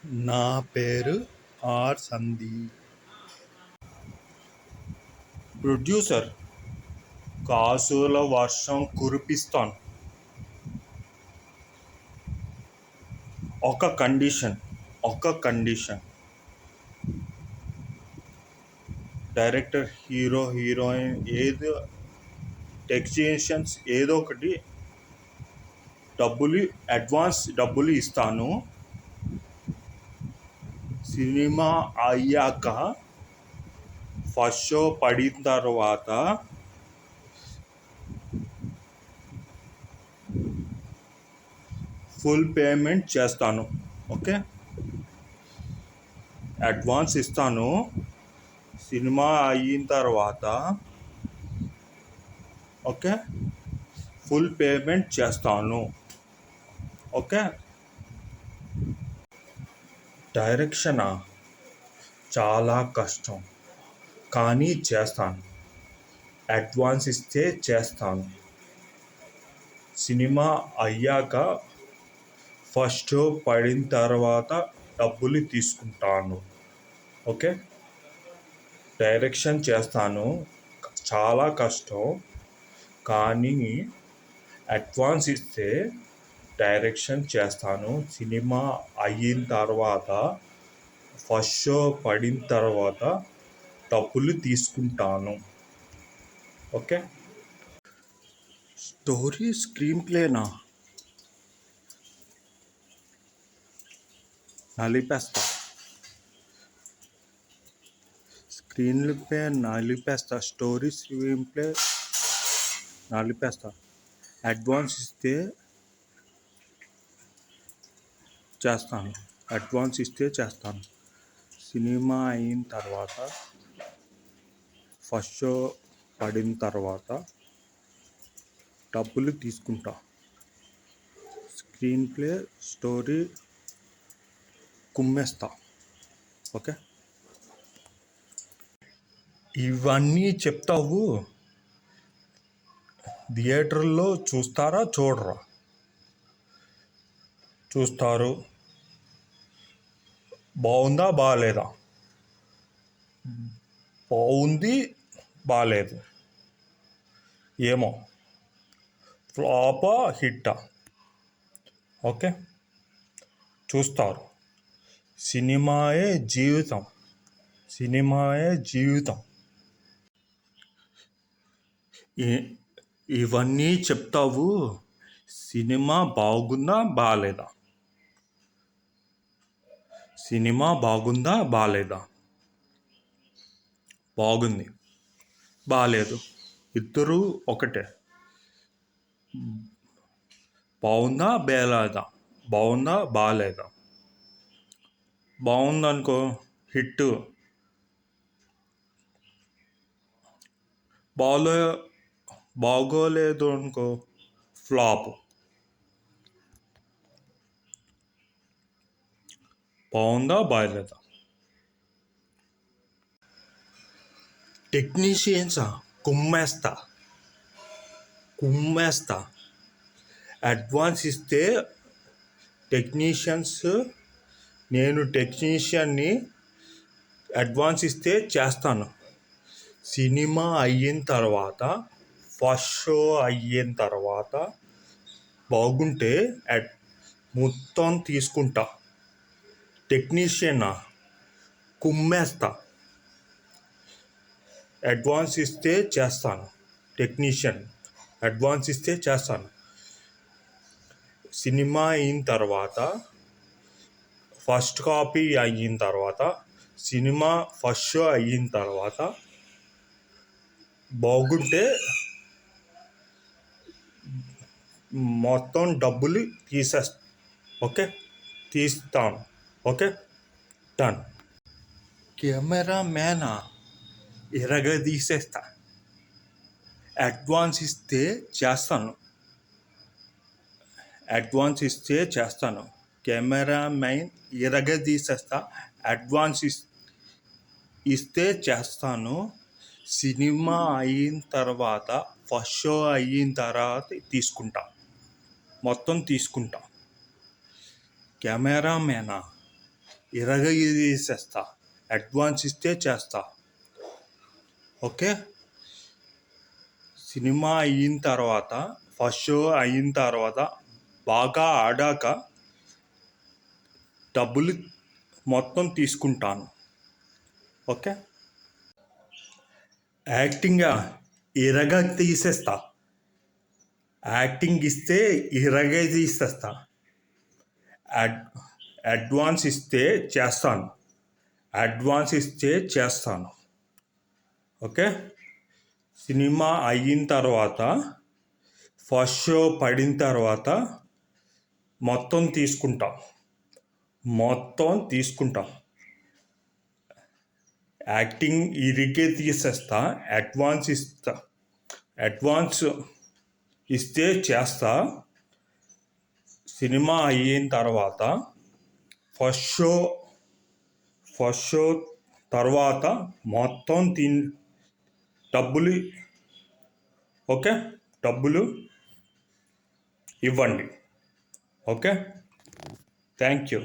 నా పేరు are Sandeep. Producer, కాసుల వర్షం కురిపిస్తాను. ఒక కండిషన్. డైరెక్టర్, హీరో, హీరోయిన్, ఏదో టెక్నీషియన్స్ ఏదో ఒకటి అడ్వాన్స్ డబ్బులు ఇస్తాను. సినిమా అయ్యాక ఫస్ట్ షో పడిన తర్వాత ఫుల్ పేమెంట్ చేస్తాను. ఓకే, అడ్వాన్స్ ఇస్తాను. సినిమా అయిన తర్వాత ఓకే ఫుల్ పేమెంట్ చేస్తాను. ఓకే. డైరెక్షనా చాలా కష్టం, కానీ చేస్తాను. అడ్వాన్స్ ఇస్తే చేస్తాను. సినిమా అయ్యాక ఫస్ట్ షో పడిన తర్వాత డబ్బులు తీసుకుంటాను. ఓకే. డైరెక్షన్ చేస్తాను, చాలా కష్టం, కానీ అడ్వాన్స్ ఇస్తే డైరెక్షన్ చేస్తాను. సినిమా అయిన తర్వాత ఫస్ట్ షో పడిన తర్వాత డబ్బులు తీసుకుంటాను. ఓకే. స్టోరీ స్క్రీన్ ప్లేనా నలిపేస్తా. స్టోరీ స్క్రీన్ ప్లే నలిపేస్తా. అడ్వాన్స్ ఇస్తే చేస్తాను. సినిమా అయిన తర్వాత ఫస్ట్ షో పడిన తర్వాత డబ్బులు తీసుకుంటా. స్క్రీన్ ప్లే, స్టోరీ కుమ్మేస్తా. ఓకే. ఇవన్నీ చెప్తావు, థియేటర్లో చూస్తారా చూడరా? చూస్తారు. బాగుందా బాగాలేదా? బాగుంది, బాగాలేదు. ఏమో ఫ్లాపా హిట్టా? ఓకే, చూస్తారు. సినిమాయే జీవితం. ఇవన్నీ చెప్తావు, సినిమా బాగుందా బాగాలేదా? సినిమా బాగుందా బాగాలేదా? బాగుంది, బాగాలేదు, ఇద్దరు ఒకటే. బాగుందా బాగాలేదా? బాగుందనుకో హిట్, బాగోలేదు అనుకో ఫ్లాప్. బాగుందా బాగాలేదా? టెక్నీషియన్సా కుమ్మేస్తా. అడ్వాన్స్ ఇస్తే నేను టెక్నీషియన్ని అడ్వాన్స్ ఇస్తే చేస్తాను. సినిమా అయిన తర్వాత ఫస్ట్ షో అయిన తర్వాత బాగుంటే మొత్తం తీసుకుంటా. టెక్నీషియనా కుమ్మేస్తా. అడ్వాన్స్ ఇస్తే చేస్తాను. సినిమా అయిన తర్వాత ఫస్ట్ కాపీ అయిన తర్వాత సినిమా ఫస్ట్ షో అయిన తర్వాత బాగుంటే మొత్తం డబ్బులు తీస్తాను. Okay, done. కెమెరా మ్యానా ఇరగదీసేస్తా. అడ్వాన్స్ ఇస్తే చేస్తాను. Camera man ఇరగదీసేస్తా. అడ్వాన్స్ ఇస్తే చేస్తాను. సినిమా అయిన తర్వాత ఫస్ట్ షో అయిన తర్వాత మొత్తం తీసుకుంటా. కెమెరా మ్యానా ఇరగదీసేస్తా. అడ్వాన్స్ ఇస్తే చేస్తా. ఓకే. సినిమా అయిన తర్వాత, ఫస్ట్ షో అయిన తర్వాత బాగా ఆడాక డబ్బులు మొత్తం తీసుకుంటాను. ఓకే. యాక్టింగ్ తీసేస్తా. యాక్టింగ్ ఇస్తే తీసేస్తా. అడ్వాన్స్ ఇస్తే చేస్తాను. ఓకే. సినిమా అయిన తర్వాత, ఫస్ట్ షో పడిన తర్వాత మొత్తం తీసుకుంటాం. యాక్టింగ్ తీసేస్తా. అడ్వాన్స్ ఇస్తే చేస్తా. సినిమా అయిన తర్వాత ఫస్ట్ షో తర్వాత మొత్తం డబ్బులు ఇవ్వండి. ఓకే. Thank you.